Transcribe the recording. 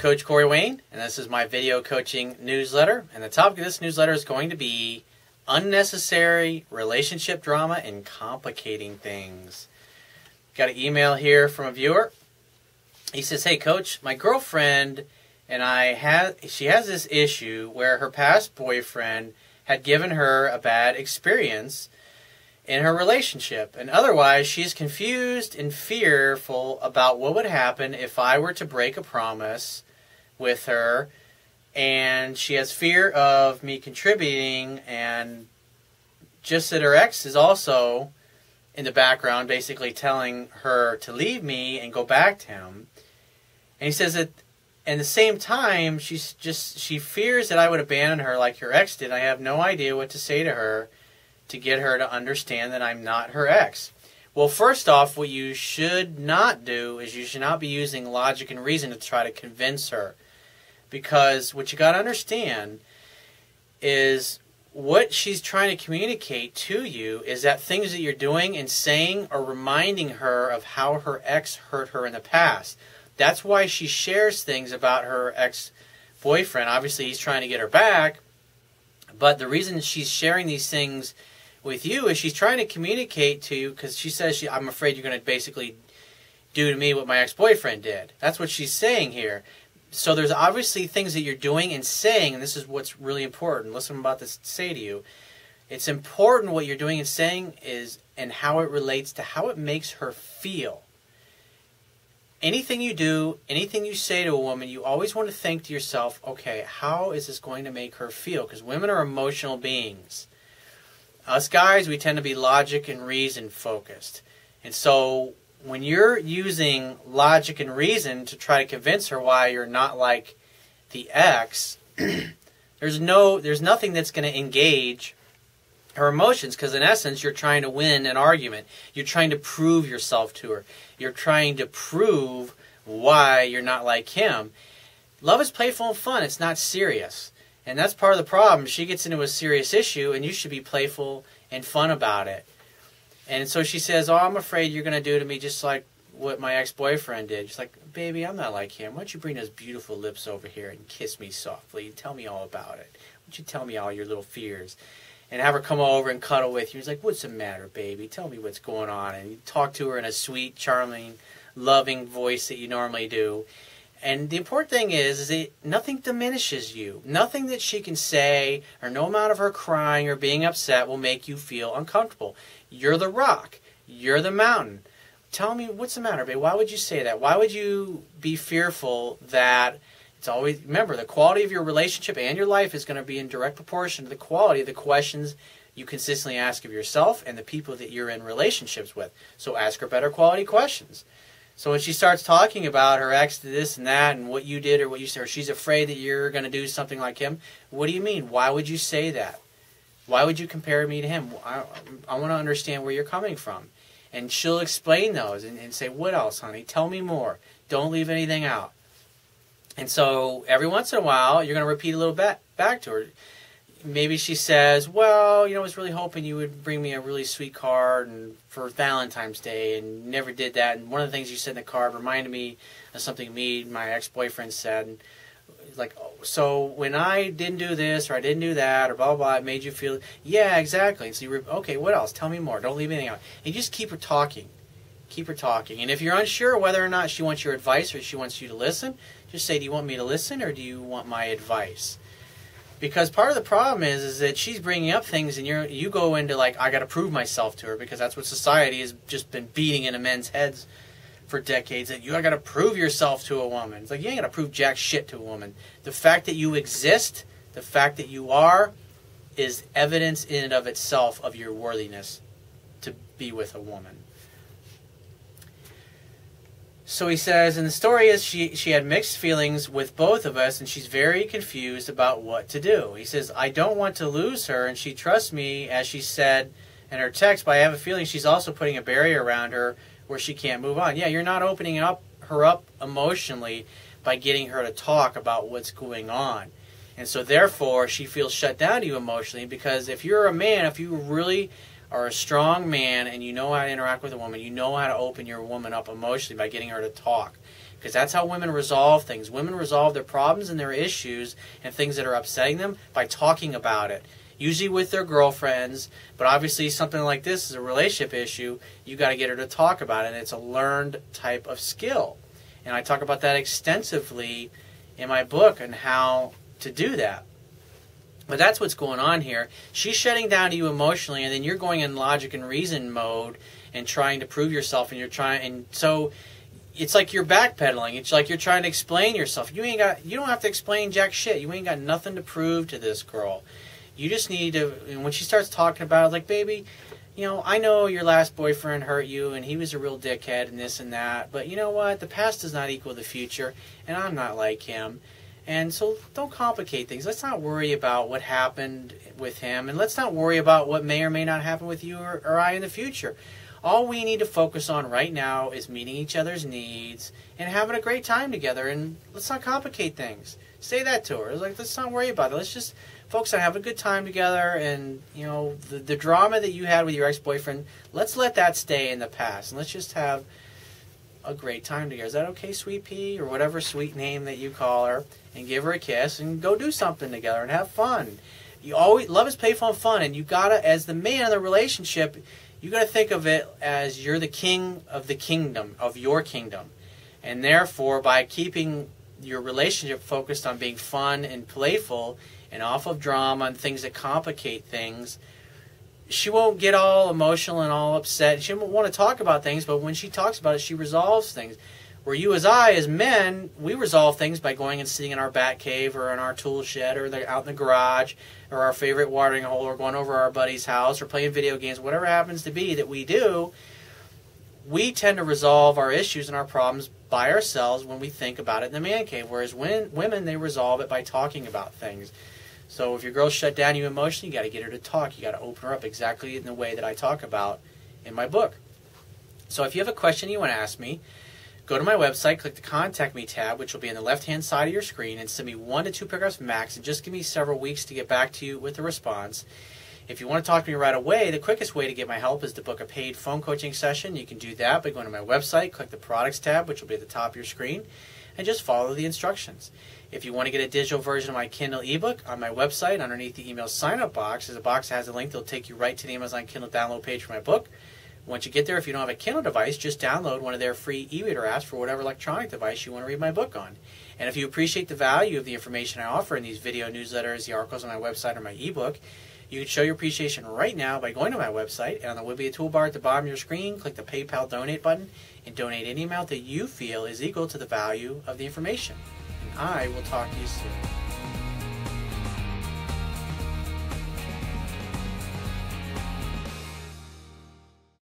Coach Corey Wayne, and this is my video coaching newsletter. And the topic of this newsletter is going to be unnecessary relationship drama and complicating things. Got an email here from a viewer. He says, "Hey Coach, my girlfriend and she has this issue where her past boyfriend had given her a bad experience in her relationship, and otherwise she's confused and fearful about what would happen if I were to break a promise with her, and she has fear of me contributing, and just that her ex is also in the background basically telling her to leave me and go back to him." And he says that at the same time she fears that I would abandon her like her ex did. I have no idea what to say to her to get her to understand that I'm not her ex. Well, first off, what you should not do is you should not be using logic and reason to try to convince her. Because what you got to understand is what she's trying to communicate to you is that things that you're doing and saying are reminding her of how her ex hurt her in the past. That's why she shares things about her ex-boyfriend. Obviously, he's trying to get her back. But the reason she's sharing these things with you is she's trying to communicate to you, because she says, I'm afraid you're going to basically do to me what my ex-boyfriend did. That's what she's saying here. So there's obviously things that you're doing and saying, and this is what's really important. Listen, I'm about to say to you. It's important what you're doing and saying is, and how it relates to how it makes her feel. Anything you do, anything you say to a woman, you always want to think to yourself, okay, how is this going to make her feel? Because women are emotional beings. Us guys, we tend to be logic and reason focused. And so when you're using logic and reason to try to convince her why you're not like the ex, there's nothing that's going to engage her emotions, because in essence you're trying to win an argument. You're trying to prove yourself to her. You're trying to prove why you're not like him. Love is playful and fun. It's not serious. And that's part of the problem. She gets into a serious issue, and you should be playful and fun about it. And so she says, oh, I'm afraid you're going to do to me just like what my ex-boyfriend did. She's like, baby, I'm not like him. Why don't you bring those beautiful lips over here and kiss me softly and tell me all about it? Why don't you tell me all your little fears? And have her come over and cuddle with you. He's like, what's the matter, baby? Tell me what's going on. And you talk to her in a sweet, charming, loving voice that you normally do. And the important thing is that nothing diminishes you. Nothing that she can say, or no amount of her crying or being upset will make you feel uncomfortable. You're the rock. You're the mountain. Tell me, what's the matter, babe? Why would you say that? Why would you be fearful that it's always... Remember, the quality of your relationship and your life is going to be in direct proportion to the quality of the questions you consistently ask of yourself and the people that you're in relationships with. So ask her better quality questions. So when she starts talking about her ex to this and that and what you did or what you said, or she's afraid that you're going to do something like him, what do you mean? Why would you say that? Why would you compare me to him? I want to understand where you're coming from. And she'll explain those and say, what else, honey? Tell me more. Don't leave anything out. And so every once in a while, you're going to repeat a little bit back to her. Maybe she says, well, you know, I was really hoping you would bring me a really sweet card and for Valentine's Day, and you never did that. And one of the things you said in the card reminded me of something my ex-boyfriend said. And like, oh, so when I didn't do this or I didn't do that or blah, blah, blah, it made you feel, yeah, exactly. And so okay, what else? Tell me more. Don't leave anything out. And you just keep her talking. Keep her talking. And if you're unsure whether or not she wants your advice or she wants you to listen, just say, do you want me to listen or do you want my advice? Because part of the problem is that she's bringing up things and you go into like, I got to prove myself to her, because that's what society has just been beating into men's heads for decades, that you got to prove yourself to a woman. It's like, you ain't got to prove jack shit to a woman. The fact that you exist, the fact that you are, is evidence in and of itself of your worthiness to be with a woman. So he says, and the story is she had mixed feelings with both of us, and she's very confused about what to do. He says, I don't want to lose her, and she trusts me, as she said in her text, but I have a feeling she's also putting a barrier around her where she can't move on. Yeah, you're not opening her up emotionally by getting her to talk about what's going on. And so therefore, she feels shut down to you emotionally, because if you're a man, if you really are a strong man and you know how to interact with a woman, you know how to open your woman up emotionally by getting her to talk. Because that's how women resolve things. Women resolve their problems and their issues and things that are upsetting them by talking about it. Usually with their girlfriends, but obviously something like this is a relationship issue. You got to get her to talk about it, and it's a learned type of skill. And I talk about that extensively in my book and how to do that. But that's what's going on here. She's shutting down to you emotionally, and then you're going in logic and reason mode and trying to prove yourself, and so it's like you're backpedaling. It's like you're trying to explain yourself. You don't have to explain jack shit. You ain't got nothing to prove to this girl. You just need to, and when she starts talking about it, like, baby, I know your last boyfriend hurt you and he was a real dickhead and this and that, but you know what? The past does not equal the future, and I'm not like him. And so don't complicate things. Let's not worry about what happened with him, and let's not worry about what may or may not happen with you or I in the future. All we need to focus on right now is meeting each other's needs and having a great time together, and let's not complicate things. Say that to her. It's like, let's not worry about it. Let's just focus on having a good time together, and the drama that you had with your ex-boyfriend, let's let that stay in the past, and let's just have a great time together. Is that okay, sweet pea, or whatever sweet name that you call her, and give her a kiss and go do something together and have fun. Love is playful and fun, and you gotta, as the man of the relationship, you gotta think of it as you're the king of the kingdom, of your kingdom, and therefore by keeping your relationship focused on being fun and playful and off of drama and things that complicate things, she won't get all emotional and all upset. She won't want to talk about things, but when she talks about it, she resolves things. Where you as men, we resolve things by going and sitting in our bat cave or in our tool shed or out in the garage or our favorite watering hole or going over our buddy's house or playing video games, whatever it happens to be that we do. We tend to resolve our issues and our problems by ourselves when we think about it in the man cave, whereas women, they resolve it by talking about things. So if your girl's shut down you emotionally, you got to get her to talk. You got to open her up exactly in the way that I talk about in my book. So if you have a question you want to ask me, go to my website, click the Contact Me tab, which will be on the left-hand side of your screen, and send me 1 to 2 paragraphs max, and just give me several weeks to get back to you with a response. If you want to talk to me right away, the quickest way to get my help is to book a paid phone coaching session. You can do that by going to my website, click the Products tab, which will be at the top of your screen, and just follow the instructions. If you want to get a digital version of my Kindle ebook, on my website, underneath the email sign-up box, there's a box that has a link that will take you right to the Amazon Kindle download page for my book. Once you get there, if you don't have a Kindle device, just download one of their free e-reader apps for whatever electronic device you want to read my book on. And if you appreciate the value of the information I offer in these video newsletters, the articles on my website, or my ebook, you can show your appreciation right now by going to my website, and there will be a toolbar at the bottom of your screen. Click the PayPal donate button and donate any amount that you feel is equal to the value of the information. And I will talk to you soon.